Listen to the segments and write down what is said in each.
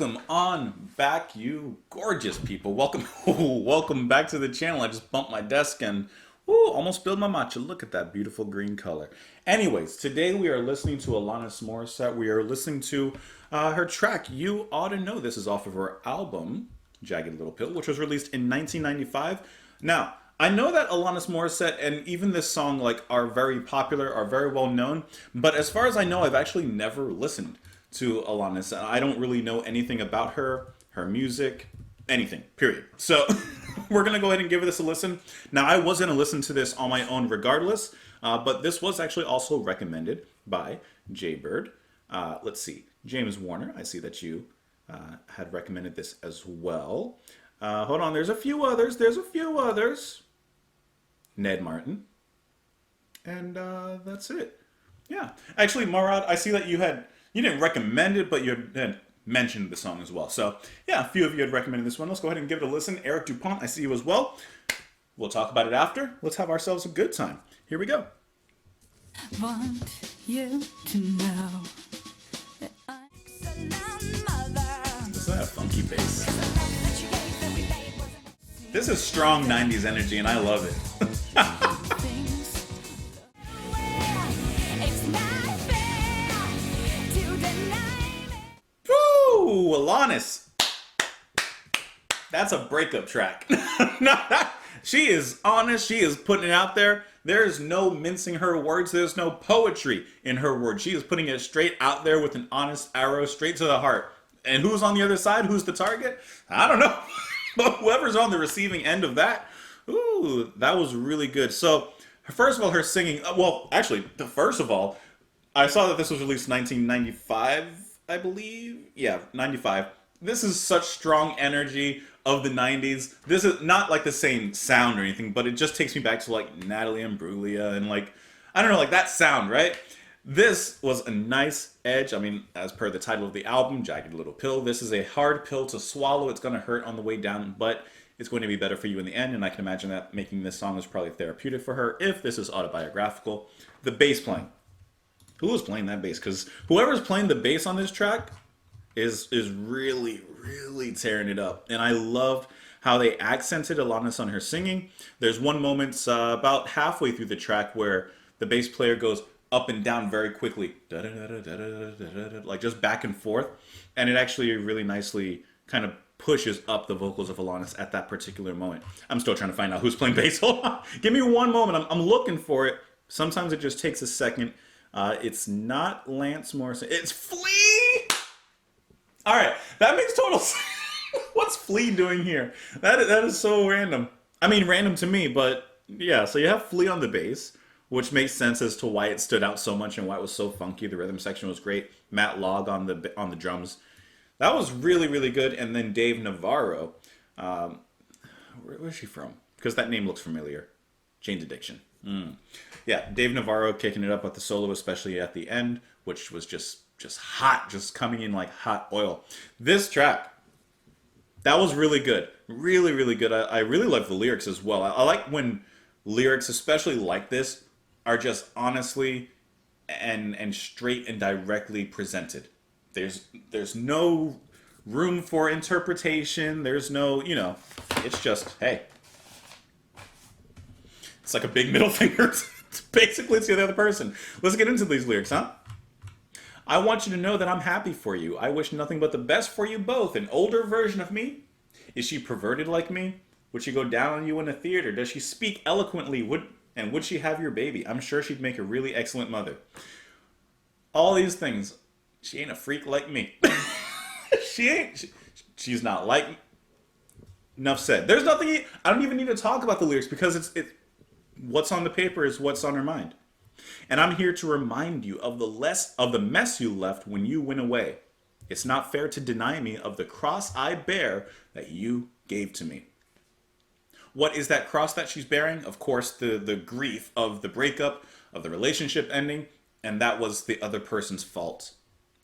welcome on back, you gorgeous people. Welcome, welcome back to the channel. I just bumped my desk and almost spilled my matcha. Look at that beautiful green color. Anyways, today we are listening to Alanis Morissette. We are listening to her track, You Oughta Know. This is off of her album, Jagged Little Pill, which was released in 1995. Now, I know that Alanis Morissette and even this song are very popular, are very well known, but as far as I know, I've actually never listened to Alanis. I don't really know anything about her music, anything, period. So we're going to go ahead and give this a listen. Now, I was going to listen to this on my own regardless, but this was actually also recommended by Jaybird. Let's see, James Warner, I see that you had recommended this as well. Hold on, there's a few others. Ned Martin. And that's it. Yeah. Actually, Marad, I see that you didn't recommend it, but you had mentioned the song as well. So, yeah, a few of you had recommended this one. Let's go ahead and give it a listen. Eric Dupont, I see you as well. We'll talk about it after. Let's have ourselves a good time. Here we go. Want you to know that Isn't that a funky bass? This is strong 90s energy, and I love it. Woo! Alanis. That's a breakup track. She is honest. She is putting it out there. There is no mincing her words. There's no poetry in her words. She is putting it straight out there with an honest arrow straight to the heart. And who's on the other side? Who's the target? I don't know. But whoever's on the receiving end of that, ooh, that was really good. So, first of all, her singing, first of all, I saw that this was released 1995, I believe. Yeah, 95. This is such strong energy of the 90s. This is not like the same sound or anything, but it just takes me back to Natalie Imbruglia and I don't know, that sound, right? This was a nice edge. I mean, as per the title of the album, Jagged Little Pill, this is a hard pill to swallow. It's going to hurt on the way down, but it's going to be better for you in the end. And I can imagine that making this song is probably therapeutic for her if this is autobiographical. The bass playing. Who was playing that bass? Because whoever's playing the bass on this track is really, really tearing it up. And I loved how they accented Alanis on her singing. There's one moment about halfway through the track where the bass player goes up and down very quickly, just back and forth, and it actually really nicely kind of pushes up the vocals of Alanis at that particular moment. I'm still trying to find out who's playing bass. Hold on, give me one moment. I'm looking for it. Sometimes it just takes a second. It's not Lance Morrison. It's Flea. All right, that makes total sense. What's Flea doing here? That is so random. I mean, random to me, but yeah. So you have Flea on the bass, which makes sense as to why it stood out so much and why it was so funky. The rhythm section was great. Matt Log on the drums. That was really, really good. And then Dave Navarro. Where's she from? Because that name looks familiar. Jane's Addiction. Yeah, Dave Navarro kicking it up with the solo, especially at the end, which was just hot, just coming in like hot oil. This track, that was really good. Really, really good. I really like the lyrics as well. I like when lyrics, especially like this, are just honestly and straight and directly presented. There's no room for interpretation. There's no, it's just, hey. It's like a big middle finger. Basically, it's the other person. Let's get into these lyrics, huh? I want you to know that I'm happy for you. I wish nothing but the best for you both. An older version of me? Is she perverted like me? Would she go down on you in a theater? Does she speak eloquently? Would she have your baby? I'm sure she'd make a really excellent mother. All these things. She ain't a freak like me. She's not like me. Enough said. There's nothing. I don't even need to talk about the lyrics because it's what's on the paper is what's on her mind. And I'm here to remind you of the mess you left when you went away. It's not fair to deny me of the cross I bear that you gave to me. What is that cross that she's bearing? Of course, the grief of the breakup, of the relationship ending, and that was the other person's fault.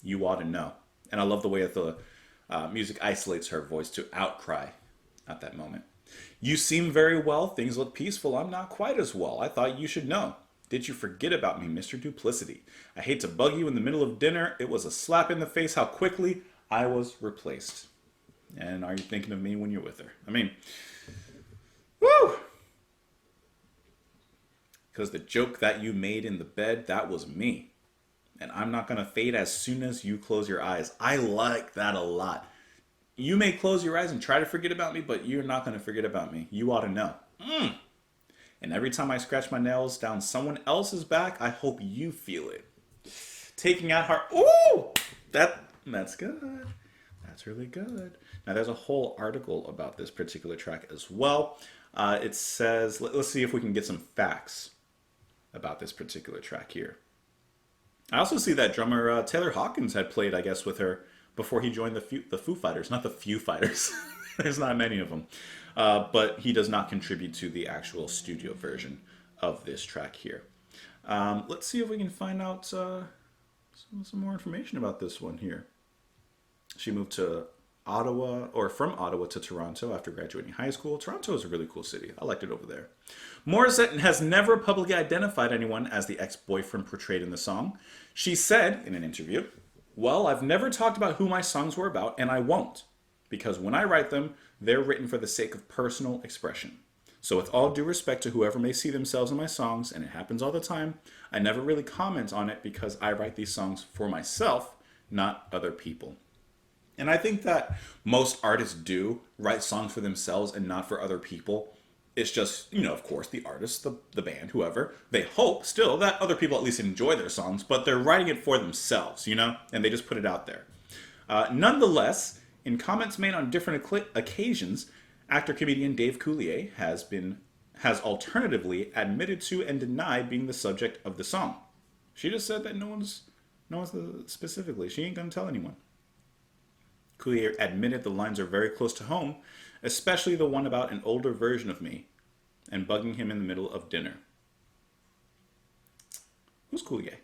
You ought to know. And I love the way that the music isolates her voice to outcry at that moment. You seem very well. Things look peaceful. I'm not quite as well. I thought you should know. Did you forget about me, Mr. Duplicity? I hate to bug you in the middle of dinner. It was a slap in the face how quickly I was replaced. And are you thinking of me when you're with her? I mean, woo! Because the joke that you made in the bed, that was me. And I'm not going to fade as soon as you close your eyes. I like that a lot. You may close your eyes and try to forget about me, but you're not going to forget about me. You ought to know. And every time I scratch my nails down someone else's back, I hope you feel it. Taking out heart. Ooh! That's good. That's really good. Now, there's a whole article about this particular track as well. It says, let's see if we can get some facts about this particular track here. I also see that drummer Taylor Hawkins had played, I guess, with her before he joined the Foo Fighters. Not the Few Fighters. There's not many of them. But he does not contribute to the actual studio version of this track here. Let's see if we can find out some more information about this one here. She moved to Ottawa, or from Ottawa to Toronto after graduating high school. Toronto is a really cool city. I liked it over there. Morissette has never publicly identified anyone as the ex-boyfriend portrayed in the song. She said in an interview, "Well, I've never talked about who my songs were about, and I won't. Because when I write them, they're written for the sake of personal expression. So with all due respect to whoever may see themselves in my songs, and it happens all the time, I never really comment on it because I write these songs for myself, not other people." And I think that most artists do write songs for themselves and not for other people. It's just, of course, the artist, the band, whoever, they hope still that other people at least enjoy their songs, but they're writing it for themselves, and they just put it out there. Nonetheless, in comments made on different occasions, actor-comedian Dave Coulier has alternatively admitted to and denied being the subject of the song. She just said that no one's specifically. She ain't gonna tell anyone. Coulier admitted the lines are very close to home, especially the one about an older version of me and bugging him in the middle of dinner. Who's Coulier?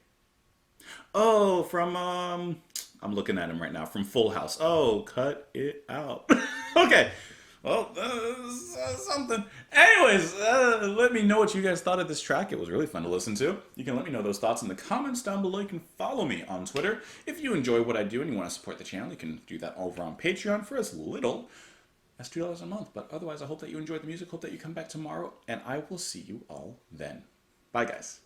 Oh, from I'm looking at him right now, from Full House. Oh, cut it out. Okay. Well, something. Anyways, let me know what you guys thought of this track. It was really fun to listen to. You can let me know those thoughts in the comments down below. You can follow me on Twitter. If you enjoy what I do and you want to support the channel, you can do that over on Patreon for as little as $2 a month. But otherwise, I hope that you enjoyed the music. Hope that you come back tomorrow, and I will see you all then. Bye, guys.